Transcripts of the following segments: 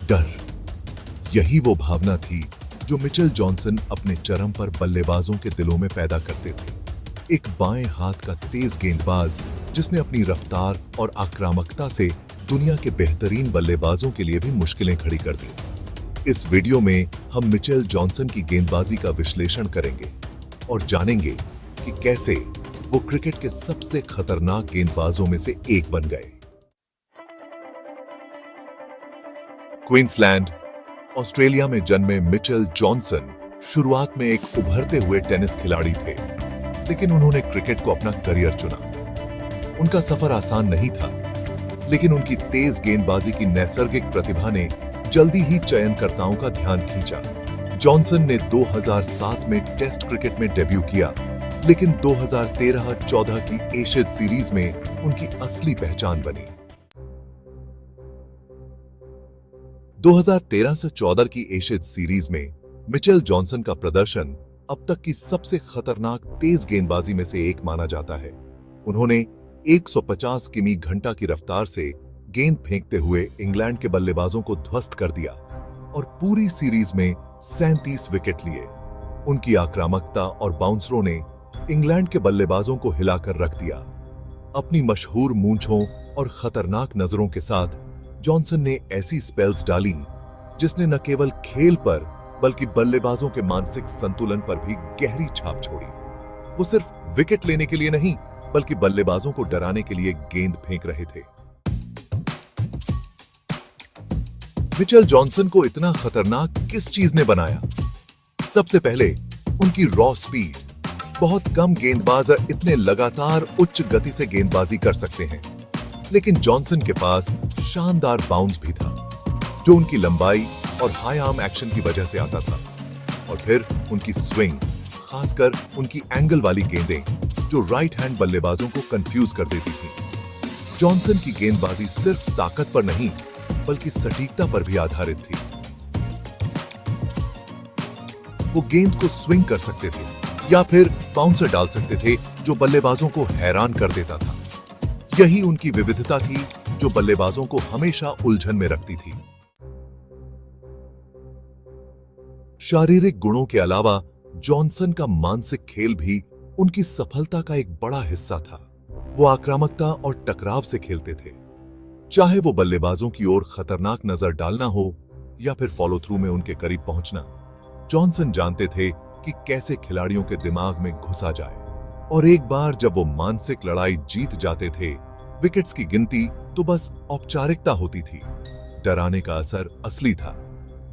डर। यही वो भावना थी जो मिचेल जॉनसन अपने चरम पर बल्लेबाजों के दिलों में पैदा करते थे। एक बाएं हाथ का तेज गेंदबाज जिसने अपनी रफ्तार और आक्रामकता से दुनिया के बेहतरीन बल्लेबाजों के लिए भी मुश्किलें खड़ी कर दी। इस वीडियो में हम मिचेल जॉनसन की गेंदबाजी का विश्लेषण करेंगे और जानेंगे कि कैसे वो क्रिकेट के सबसे खतरनाक गेंदबाजों में से एक बन गए। क्वींसलैंड, ऑस्ट्रेलिया में जन्मे मिचेल जॉनसन शुरुआत में एक उभरते हुए टेनिस खिलाड़ी थे, लेकिन उन्होंने क्रिकेट को अपना करियर चुना। उनका सफर आसान नहीं था, लेकिन उनकी तेज गेंदबाजी की नैसर्गिक प्रतिभा ने जल्दी ही चयनकर्ताओं का ध्यान खींचा। जॉनसन ने 2007 में टेस्ट क्रिकेट में डेब्यू किया, लेकिन 2013-14 की एशियड सीरीज में उनकी असली पहचान बनी। 2013 से 14 की एशियड सीरीज में मिचेल जॉनसन का प्रदर्शन अब तक की सबसे खतरनाक तेज गेंदबाजी में से एक माना जाता है। उन्होंने 150 किमी घंटा की रफ्तार से गेंद फेंकते हुए इंग्लैंड के बल्लेबाजों को ध्वस्त कर दिया और पूरी सीरीज में 37 विकेट लिए। उनकी आक्रामकता और बाउंसरों ने इंग्लैंड के बल्लेबाजों को हिलाकर रख दिया। अपनी मशहूर मूंछों और खतरनाक नजरों के साथ जॉनसन ने ऐसी स्पेल्स डाली जिसने न केवल खेल पर बल्कि बल्लेबाजों के मानसिक संतुलन पर भी गहरी छाप छोड़ी। वो सिर्फ विकेट लेने के लिए नहीं, बल्कि बल्लेबाजों को डराने के लिए गेंद फेंक रहे थे। मिचेल जॉनसन को इतना खतरनाक किस चीज ने बनाया? सबसे पहले उनकी रॉ स्पीड। बहुत कम गेंदबाज इतने लगातार उच्च गति से गेंदबाजी कर सकते हैं, लेकिन जॉनसन के पास शानदार बाउंस भी था, जो उनकी लंबाई और हाई आर्म एक्शन की वजह से आता था। और फिर उनकी स्विंग, खासकर उनकी एंगल वाली गेंदें, जो राइट हैंड बल्लेबाजों को कंफ्यूज कर देती थी। जॉनसन की गेंदबाजी सिर्फ ताकत पर नहीं, बल्कि सटीकता पर भी आधारित थी। वो गेंद को स्विंग कर सकते थे या फिर बाउंसर डाल सकते थे, जो बल्लेबाजों को हैरान कर देता था। यही उनकी विविधता थी, जो बल्लेबाजों को हमेशा उलझन में रखती थी। शारीरिक गुणों के अलावा जॉनसन का मानसिक खेल भी उनकी सफलता का एक बड़ा हिस्सा था। वो आक्रामकता और टकराव से खेलते थे, चाहे वो बल्लेबाजों की ओर खतरनाक नजर डालना हो या फिर फॉलो थ्रू में उनके करीब पहुंचना। जॉनसन जानते थे कि कैसे खिलाड़ियों के दिमाग में घुसा जाए, और एक बार जब वो मानसिक लड़ाई जीत जाते थे, विकेट्स की गिनती तो बस औपचारिकता होती थी। डराने का असर असली था।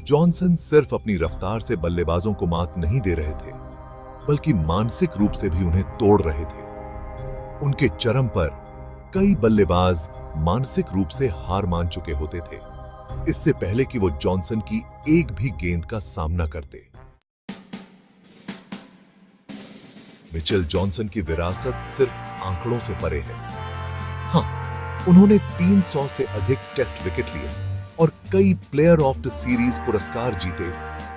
जॉनसन सिर्फ अपनी रफ्तार से बल्लेबाजों को मात नहीं दे रहे थे, बल्कि मानसिक रूप से भी उन्हें तोड़ रहे थे। उनके चरम पर कई बल्लेबाज मानसिक रूप से हार मान चुके होते थे, इससे पहले कि वो जॉनसन की एक भी गेंद का सामना करते। मिचेल जॉनसन की विरासत सिर्फ आंकड़ों से परे है। हाँ, उन्होंने 300 से अधिक टेस्ट विकेट लिए और कई प्लेयर ऑफ द सीरीज पुरस्कार जीते,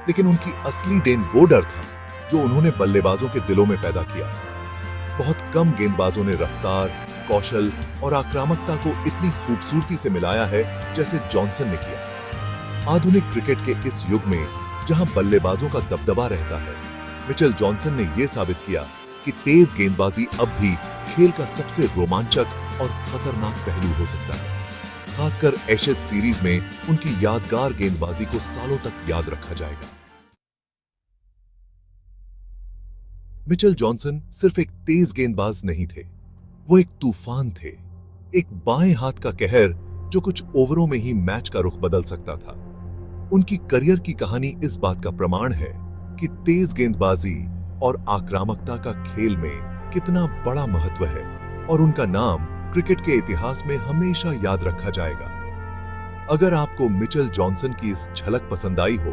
लेकिन उनकी असली देन वो डर था जो उन्होंने बल्लेबाजों के दिलों में पैदा किया। बहुत कम गेंदबाजों ने रफ्तार, कौशल और आक्रामकता को इतनी खूबसूरती से मिलाया है जैसे जॉनसन ने किया। आधुनिक क्रिकेट के इस युग में जहां बल्लेबाजों का दबदबा रहता है, मिचेल जॉनसन ने यह साबित किया कि तेज गेंदबाजी अब भी खेल का सबसे रोमांचक और खतरनाक पहलू हो सकता है। खासकर एशियड सीरीज में उनकी यादगार गेंदबाजी को सालों तक याद रखा जाएगा। मिचेल जॉनसन सिर्फ एक तेज गेंदबाज नहीं थे, वो एक तूफान थे, एक बाएं हाथ का कहर जो कुछ ओवरों में ही मैच का रुख बदल सकता था। उनकी करियर की कहानी इस बात का प्रमाण है कि तेज गेंदबाजी और आक्रामकता का खेल में कितना बड़ा महत्व है, और उनका नाम क्रिकेट के इतिहास में हमेशा याद रखा जाएगा। अगर आपको मिचेल जॉनसन की इस झलक पसंद आई हो,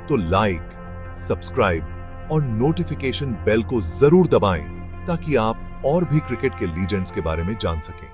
तो लाइक, सब्सक्राइब और नोटिफिकेशन बेल को जरूर दबाएं, ताकि आप और भी क्रिकेट के लीजेंड्स के बारे में जान सकें।